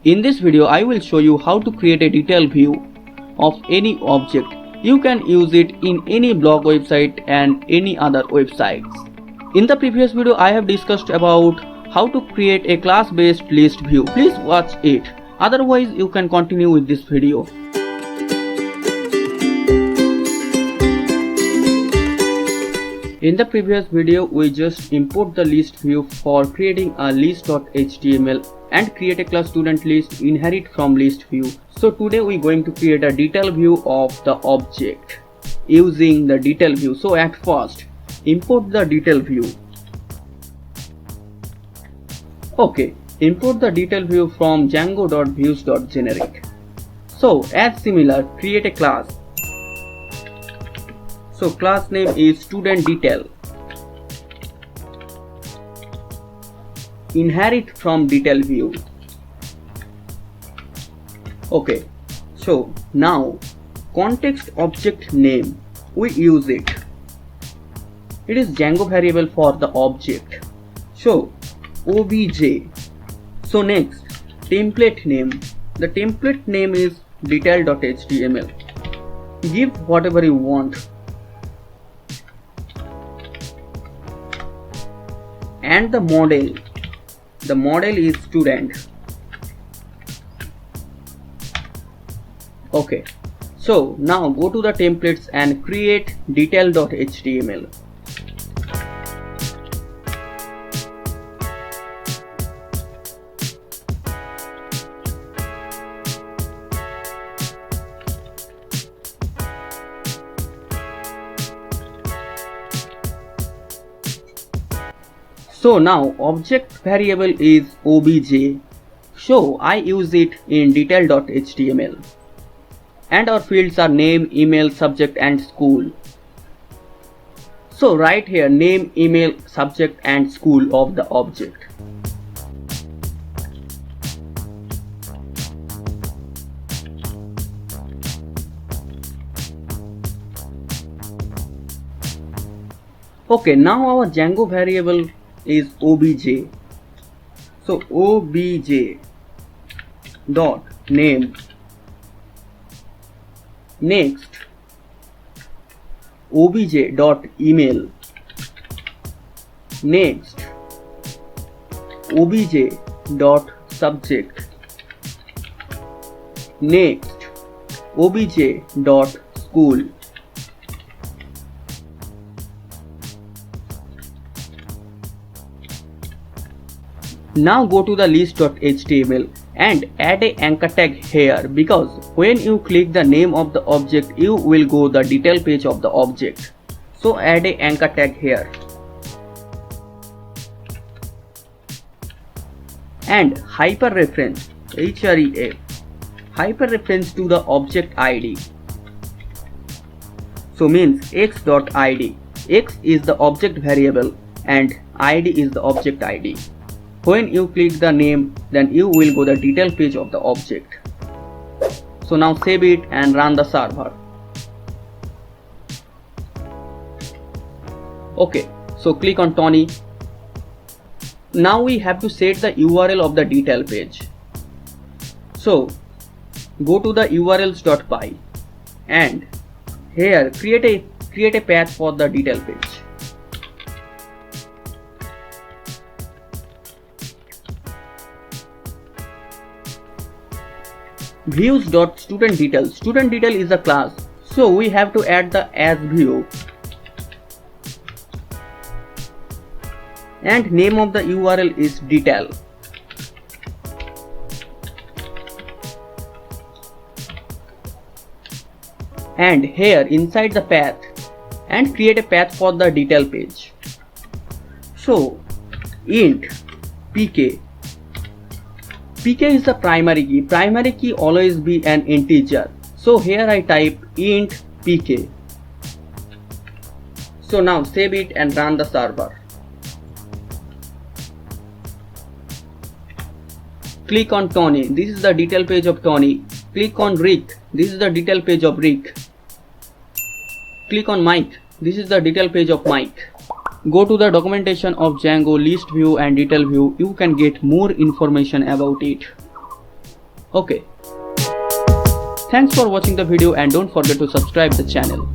In this video, I will show you how to create a detailed view of any object. You can use it in any blog website and any other websites. In the previous video, I have discussed about how to create a class-based list view. Please watch it. Otherwise, you can continue with this video. In the previous video, we just import the list view for creating a list.html and create a class student list, inherit from list view. So today we are going to create a detail view of the object using the detail view. So at first, import the detail view. Okay, import the detail view from django.views.generic. So as similar, create a class. So class name is student detail. Inherit from detail view. Okay, so now context object name, we use it. It is Django variable for the object. So obj. So next, template name. The template name is detail.html. Give whatever you want. And the model is student. Okay, so now go to the templates and create detail.html. So now object variable is obj, so I use it in detail.html, and our fields are name, email, subject and school. So write here name, email, subject and school of the object. Okay, now our Django variable is obj. So obj dot name. Next, obj dot email. Next, obj dot subject. Next, obj dot school. Now go to the list.html and add a anchor tag here, because when you click the name of the object, you will go the detail page of the object. So add a anchor tag here. And hyperreference, href, hyperreference to the object ID. So means x.id. X is the object variable and id is the object ID. When you click the name, then you will go the detail page of the object. So now save it and run the server. Okay, so click on Tony. Now we have to set the URL of the detail page. So go to the urls.py and here create a path for the detail page. Views.studentDetail. Student detail is a class, so we have to add the as view. And name of the URL is detail. And here inside the path, and create a path for the detail page. So int pk. pk is the primary key. Primary key always be an integer. So here I type int pk. So now save it and run the server. Click on Tony. This is the detail page of Tony. Click on Rick. This is the detail page of Rick. Click on Mike. This is the detail page of Mike. Go to the documentation of Django list view and detail view. You can get more information about it. Okay. Thanks for watching the video and don't forget to subscribe the channel.